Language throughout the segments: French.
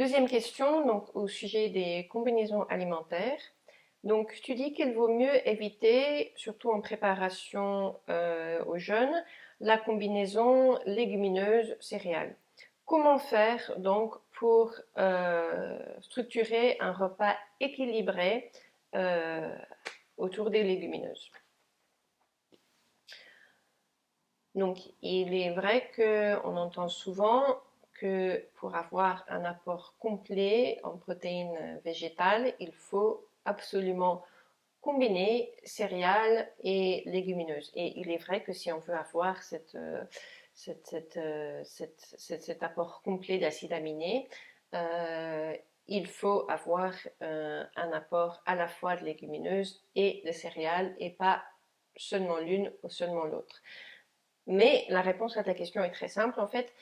Deuxième question, donc au sujet des combinaisons alimentaires. Donc tu dis qu'il vaut mieux éviter, surtout en préparation aux jeunes, la combinaison légumineuse-céréales. Comment faire donc pour structurer un repas équilibré euh, autour des légumineuses? Donc, il est vrai qu'on entend souvent que pour avoir un apport complet en protéines végétales, il faut absolument combiner céréales et légumineuses. Et il est vrai que si on veut avoir cet apport complet d'acides aminés, euh, il faut avoir un apport à la fois de légumineuses et de céréales et pas seulement l'une ou seulement l'autre. Mais la réponse à ta question est très simple en fait.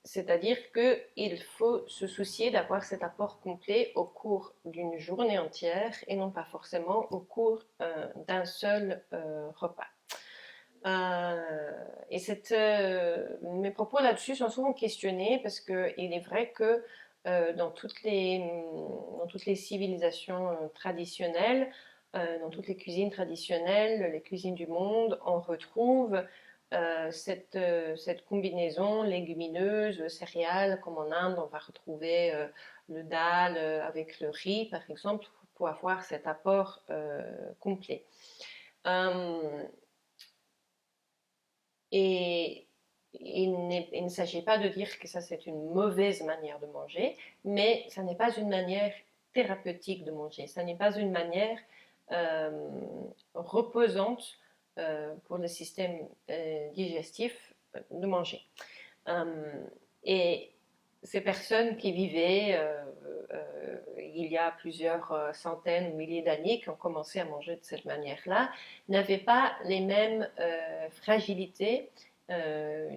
C'est-à-dire qu'il faut se soucier d'avoir cet apport complet au cours d'une journée entière et non pas forcément au cours d'un seul repas. Et mes propos là-dessus sont souvent questionnés parce qu'il est vrai que dans toutes les civilisations traditionnelles, dans toutes les cuisines traditionnelles, les cuisines du monde, on retrouve cette combinaison légumineuse, céréales, comme en Inde, on va retrouver le dal avec le riz, par exemple, pour avoir cet apport complet. Et il ne s'agit pas de dire que ça c'est une mauvaise manière de manger, mais ça n'est pas une manière thérapeutique de manger, ça n'est pas une manière euh, reposante pour le système digestif de manger. Et ces personnes qui vivaient il y a plusieurs centaines ou milliers d'années, qui ont commencé à manger de cette manière-là, n'avaient pas les mêmes fragilités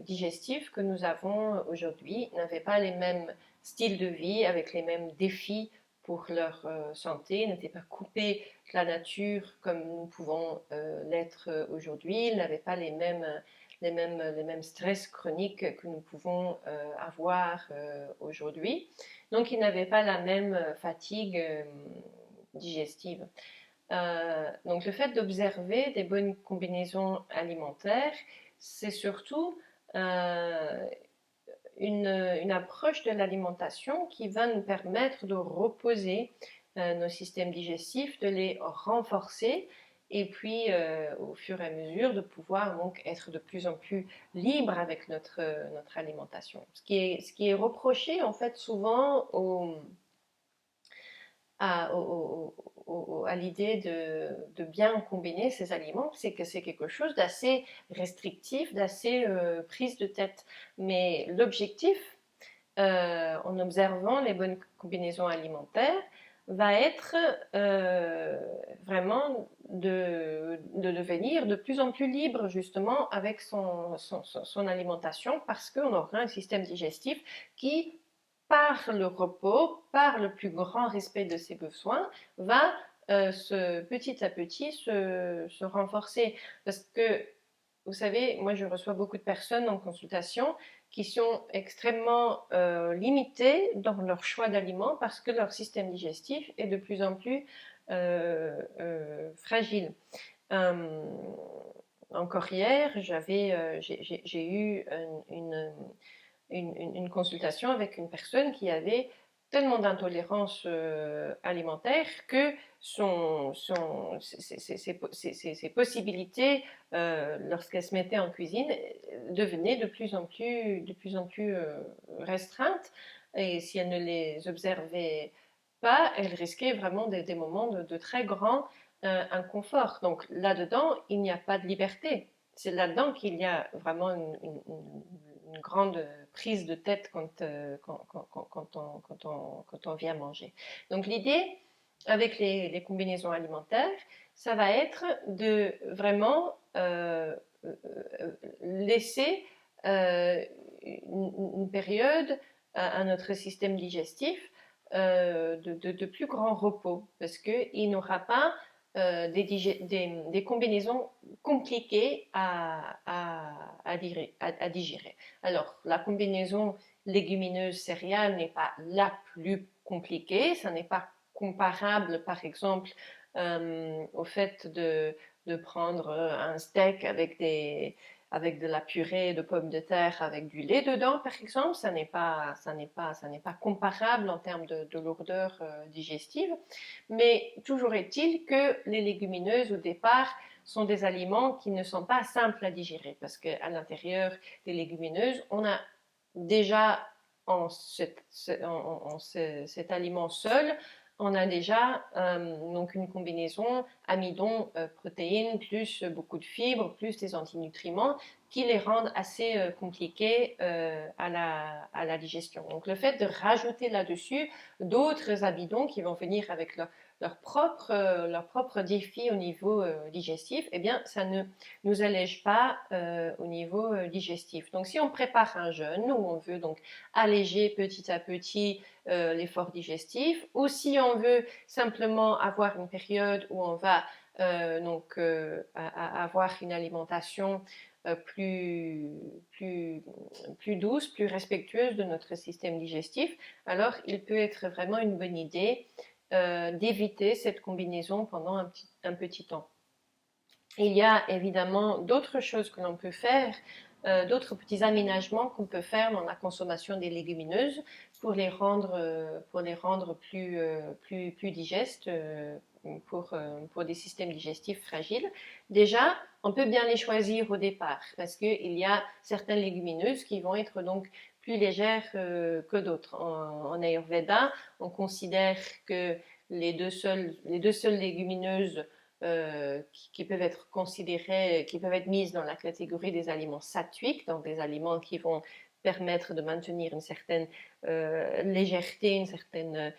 digestives que nous avons aujourd'hui, n'avaient pas les mêmes styles de vie avec les mêmes défis pour leur santé, n'étaient pas coupés de la nature comme nous pouvons l'être aujourd'hui, ils n'avaient pas les mêmes stress chroniques que nous pouvons avoir aujourd'hui. Donc, ils n'avaient pas la même fatigue digestive. Donc, le fait d'observer des bonnes combinaisons alimentaires, c'est surtout une approche de l'alimentation qui va nous permettre de reposer nos systèmes digestifs, de les renforcer et puis au fur et à mesure de pouvoir donc être de plus en plus libre avec notre alimentation. Ce qui est reproché en fait souvent à l'idée de bien combiner ces aliments, c'est que c'est quelque chose d'assez restrictif, d'assez prise de tête. Mais l'objectif, en observant les bonnes combinaisons alimentaires, va être vraiment de devenir de plus en plus libre justement avec son alimentation parce qu'on aura un système digestif qui, par le repos, par le plus grand respect de ses besoins, va petit à petit se renforcer. Parce que, vous savez, moi je reçois beaucoup de personnes en consultation qui sont extrêmement limitées dans leur choix d'aliments parce que leur système digestif est de plus en plus fragile. Encore hier, j'ai eu une consultation avec une personne qui avait tellement d'intolérance alimentaire que ses possibilités, lorsqu'elle se mettait en cuisine, devenaient de plus en plus restreintes. Et si elle ne les observait pas, elle risquait vraiment des moments de très grand inconfort. Donc là-dedans, il n'y a pas de liberté. C'est là-dedans qu'il y a vraiment une grande prise de tête quand on vient manger. Donc l'idée avec les combinaisons alimentaires, ça va être de vraiment laisser une période à notre système digestif de plus grand repos parce qu'il n'aura pas des combinaisons compliquées à digérer. Alors, la combinaison légumineuse céréale n'est pas la plus compliquée. Ça n'est pas comparable, par exemple, au fait de prendre un steak avec de la purée de pommes de terre avec du lait dedans, par exemple. Ça n'est pas comparable en termes de lourdeur digestive. Mais toujours est-il que les légumineuses, au départ, sont des aliments qui ne sont pas simples à digérer parce qu'à l'intérieur des légumineuses, on a déjà cet aliment seul, on a déjà donc une combinaison amidon, protéines, plus beaucoup de fibres, plus des antinutriments qui les rendent assez compliqués à la digestion. Donc le fait de rajouter là-dessus d'autres amidons qui vont venir avec leur propre défi au niveau digestif, eh bien, ça ne nous allège pas au niveau digestif. Donc, si on prépare un jeûne où on veut donc alléger petit à petit l'effort digestif, ou si on veut simplement avoir une période où on va avoir une alimentation plus douce, plus respectueuse de notre système digestif, alors il peut être vraiment une bonne idée d'éviter cette combinaison pendant un petit temps. Il y a évidemment d'autres choses que l'on peut faire, d'autres petits aménagements qu'on peut faire dans la consommation des légumineuses pour les rendre plus digestes pour des systèmes digestifs fragiles. Déjà, on peut bien les choisir au départ parce qu'il y a certaines légumineuses qui vont être donc plus légères que d'autres. En Ayurveda, on considère que les deux seules légumineuses qui peuvent être considérées, qui peuvent être mises dans la catégorie des aliments sattwiques, donc des aliments qui vont permettre de maintenir une certaine légèreté, une certaine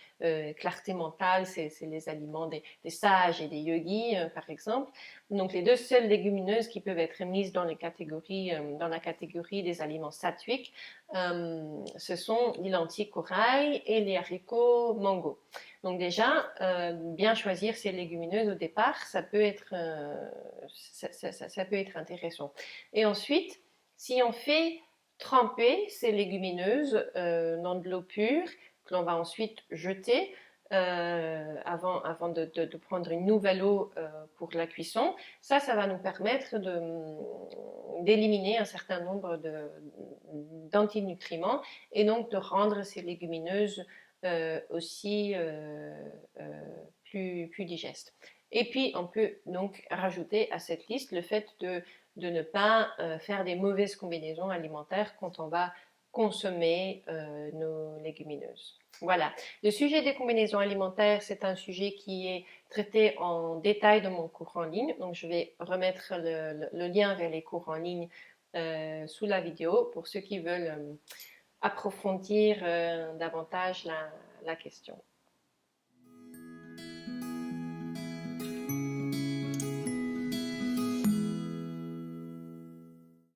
clarté mentale. C'est les aliments des sages et des yogis, par exemple. Donc les deux seules légumineuses qui peuvent être mises dans la catégorie des aliments sattwiques, ce sont les lentilles corail et les haricots mango. Donc déjà, bien choisir ces légumineuses au départ, ça peut être intéressant. Et ensuite, si on fait tremper ces légumineuses dans de l'eau pure, que l'on va ensuite jeter avant de prendre une nouvelle eau pour la cuisson, ça va nous permettre d'éliminer un certain nombre d'antinutriments et donc de rendre ces légumineuses aussi plus digestes. Et puis, on peut donc rajouter à cette liste le fait de ne pas faire des mauvaises combinaisons alimentaires quand on va consommer nos légumineuses. Voilà. Le sujet des combinaisons alimentaires, c'est un sujet qui est traité en détail dans mon cours en ligne. Donc, je vais remettre le lien vers les cours en ligne sous la vidéo pour ceux qui veulent approfondir davantage la question.